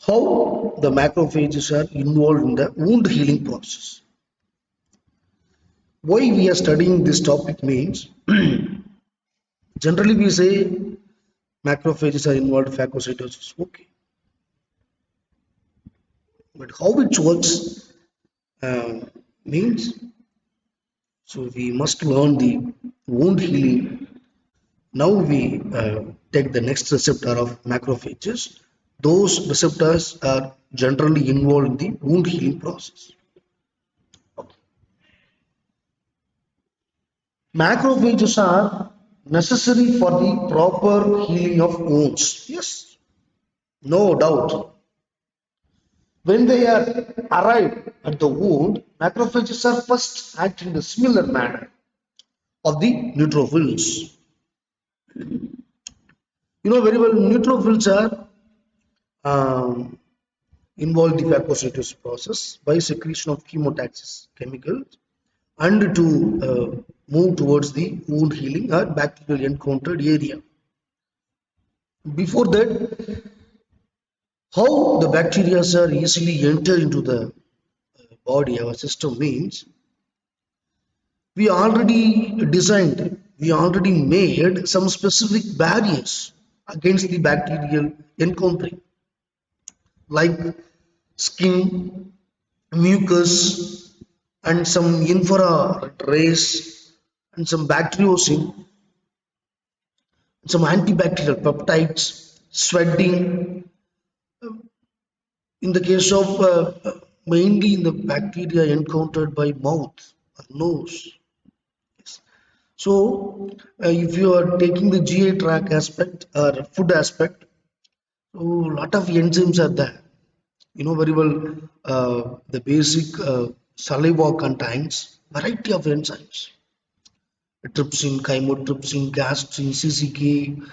How the macrophages are involved in the wound healing process. Why we are studying this topic means generally we say macrophages are involved in phagocytosis. Okay, but how it works uh, means so we must learn the wound healing. Now we take the next receptor of macrophages. Those receptors are generally involved in the wound healing process. Macrophages are necessary for the proper healing of wounds. Yes, no doubt. When they are arrived at the wound, macrophages are first act in the similar manner of the neutrophils. You know very well, neutrophils are um, involved in the phagocytosis process by secretion of chemotaxis chemicals and to move towards the wound healing or bacterial encountered area. Before that, how the bacteria are easily enter into the body, our system means we already made some specific barriers against the bacterial encountering, like skin, mucus, and some infrared rays, and some bacteriocin, some antibacterial peptides, sweating. In the case of mainly in the bacteria encountered by mouth or nose. So, if you are taking the GI tract aspect or food aspect, so a lot of enzymes are there. You know very well, the basic saliva contains variety of enzymes: trypsin, chymotrypsin, gastrin, CCK,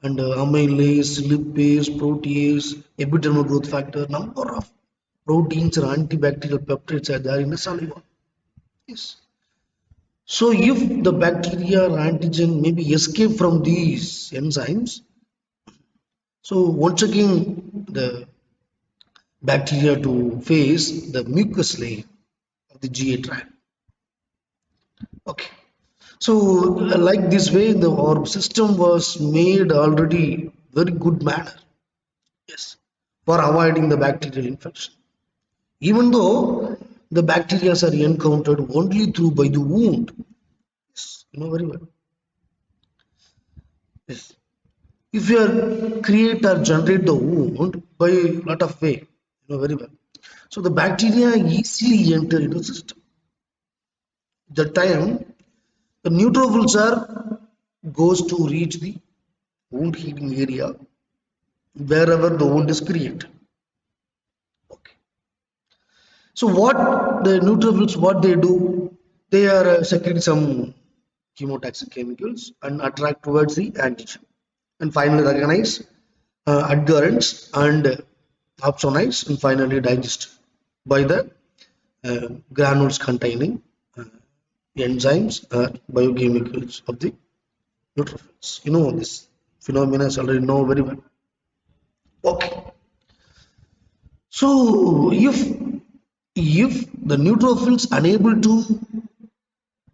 and amylase, lipase, protease, epidermal growth factor. Number of proteins or antibacterial peptides are there in the saliva. Yes. So if the bacteria or antigen maybe escape from these enzymes, so once again the bacteria to face the mucus layer of the GA tract. Okay. So like this way, our system was made already very good manner. Yes. For avoiding the bacterial infection. Even though the bacteria are encountered only through by the wound. Yes. You know very well. Yes. If you are create or generate the wound by a lot of way, you know very well. So the bacteria easily enter into the system. The time the neutrophils are goes to reach the wound healing area wherever the wound is created. Okay. So what the neutrophils what they do? They are secreting some chemotaxic chemicals and attract towards the antigen, and finally recognize adherents and opsonize and finally digest by the granules containing uh, enzymes or biochemicals of the neutrophils. You know this phenomena is already know very well. Okay. So if the neutrophils unable to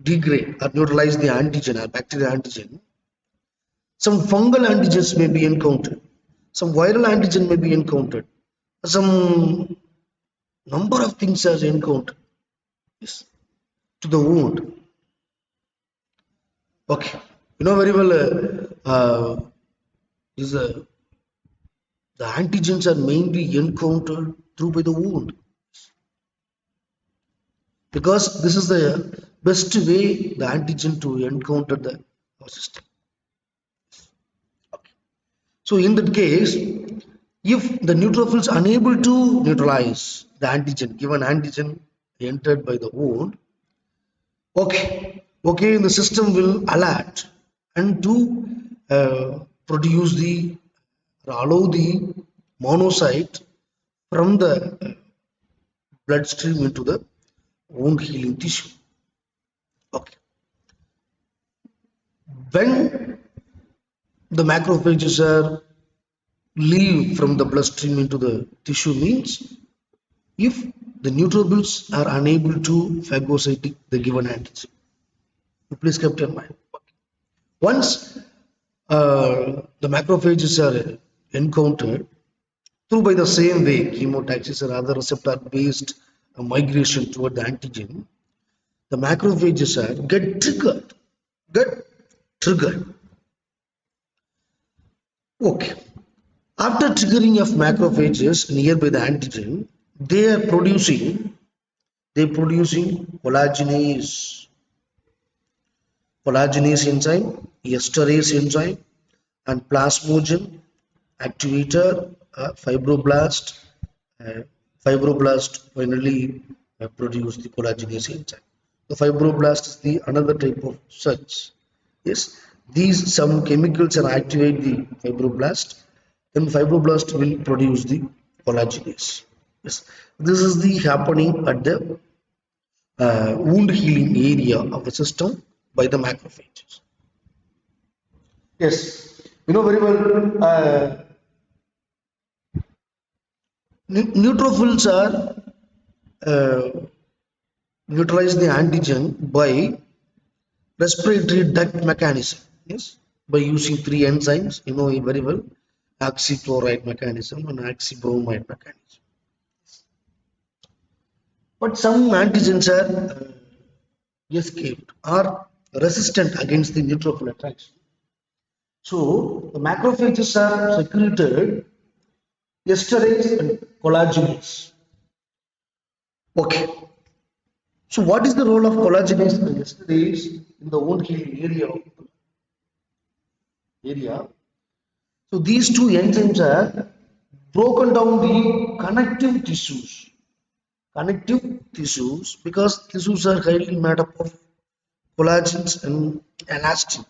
degrade or neutralize the antigen or bacterial antigen, some fungal antigens may be encountered, some viral antigen may be encountered, some number of things are encountered, yes, to the wound. Okay, you know very well. Is the antigens are mainly encountered through by the wound, because this is the best way the antigen to encounter the system. So in that case, if the neutrophils unable to neutralize the antigen, given antigen entered by the wound, okay, the system will alert and to produce the or allow the monocyte from the bloodstream into the wound healing tissue. Okay, when the macrophages are leave from the bloodstream into the tissue means if the neutrophils are unable to phagocyte the given antigen. So please keep in mind. Once the macrophages are encountered through by the same way chemotaxis or other receptor based migration toward the antigen, the macrophages are get triggered. Okay. After triggering of macrophages nearby the antigen, they are producing collagenase enzyme, esterase enzyme, and plasmogen activator, fibroblast. Uh, Fibroblast finally produce the collagenase enzyme. The fibroblast is the another type of cells. Yes, these some chemicals are activate the fibroblast, then fibroblast will produce the collagenase. Yes, this is the happening at the wound healing area of the system by the macrophages. Yes, you know very well. Neutrophils are uh, neutralize the antigen by respiratory duct mechanism. Yes, by using three enzymes, you know very well, oxychloride mechanism and oxybromide mechanism. But some antigens are escaped or resistant against the neutrophil attraction. So the macrophages are secreted esterase and collagenase. Okay. So what is the role of collagenase and esterase in the wound healing area? So these two enzymes are broken down the connective tissues because tissues are highly made up of collagens and elastin.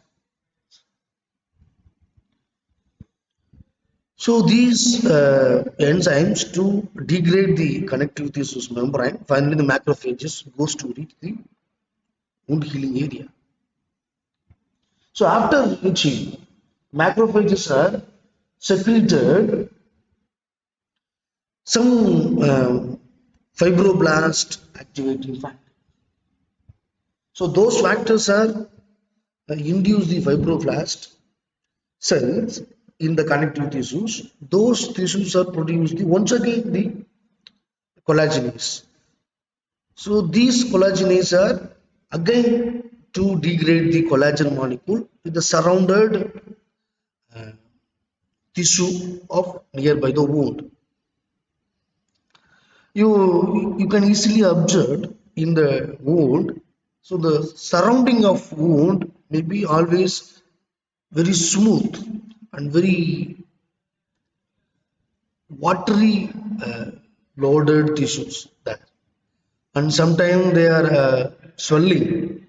So these enzymes to degrade the connective tissues membrane, finally the macrophages goes to reach the wound healing area. So after reaching, macrophages are secreted some fibroblast activating factor. So those factors are induce the fibroblast cells in the connective tissues. Those tissues are produced once again the collagenase. So these collagenase are again to degrade the collagen molecule with the surrounded tissue of nearby the wound. You can easily observe in the wound. So the surrounding of wound may be always very smooth and very watery loaded tissues there, and sometimes they are swelling,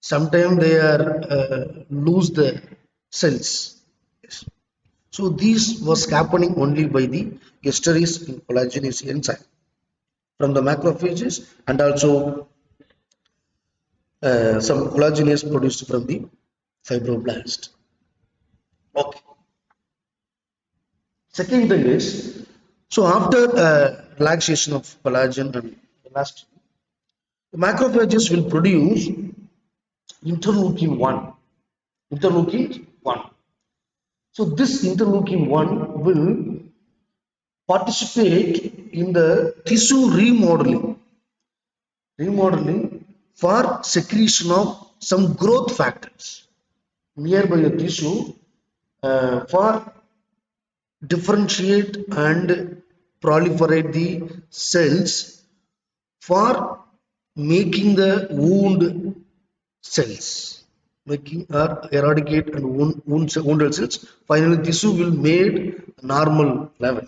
sometimes they are lose the cells. Yes. So this was happening only by the esterase and collagenase enzyme from the macrophages, and also some collagenase produced from the fibroblast. Okay. Second thing is, so after relaxation of collagen and elastin, the macrophages will produce interleukin 1. Interleukin 1. So this interleukin 1 will participate in the tissue remodeling for secretion of some growth factors nearby the tissue for differentiate and proliferate the cells for making the wound cells, making or eradicate and wounded cells. Finally, tissue will made normal level.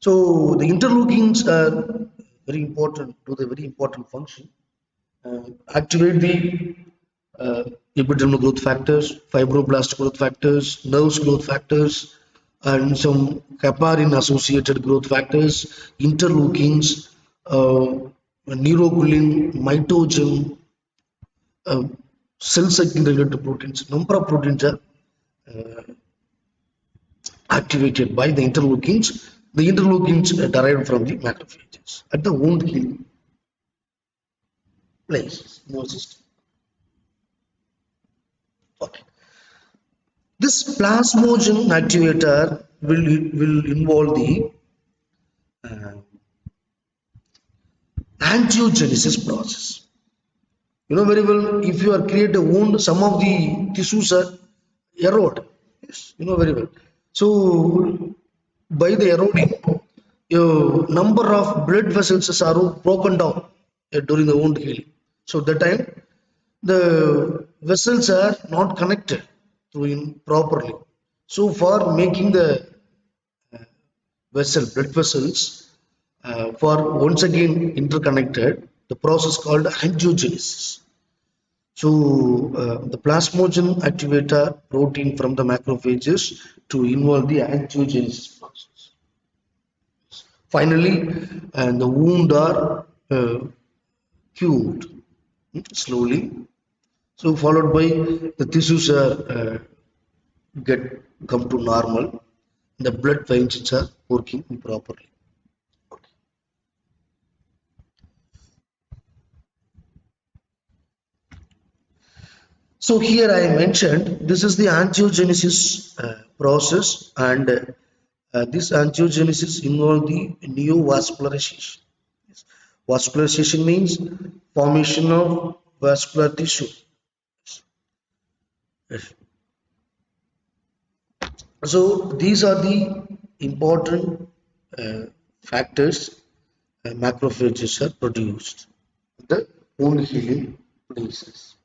So the interleukins are very important, do the very important function. Activate the epidermal growth factors, fibroblast growth factors, nerves growth factors, and some heparin associated growth factors, interleukins, neuroglin, mitogen, uh, cell cycle related proteins. Number of proteins are activated by the interleukins. The interleukins are derived from the macrophages at the wound healing place, immune system. Okay. This plasmogen activator will involve the uh, angiogenesis process. You know very well, if you are create a wound, some of the tissues are erode. Yes, you know very well. So by the eroding, your number of blood vessels are broken down during the wound healing. So that time the vessels are not connected to in properly. So for making the blood vessels for once again interconnected, the process called angiogenesis. So the plasmogen activator protein from the macrophages to involve the angiogenesis process. Finally, and the wound are cured slowly. So followed by the tissues are get come to normal. The blood veins are working properly. So here I mentioned this is the angiogenesis process, and this angiogenesis involves the neovascularization. Vascularization means formation of vascular tissue. Yes. So these are the important uh, factors macrophages are produced. The wound healing places.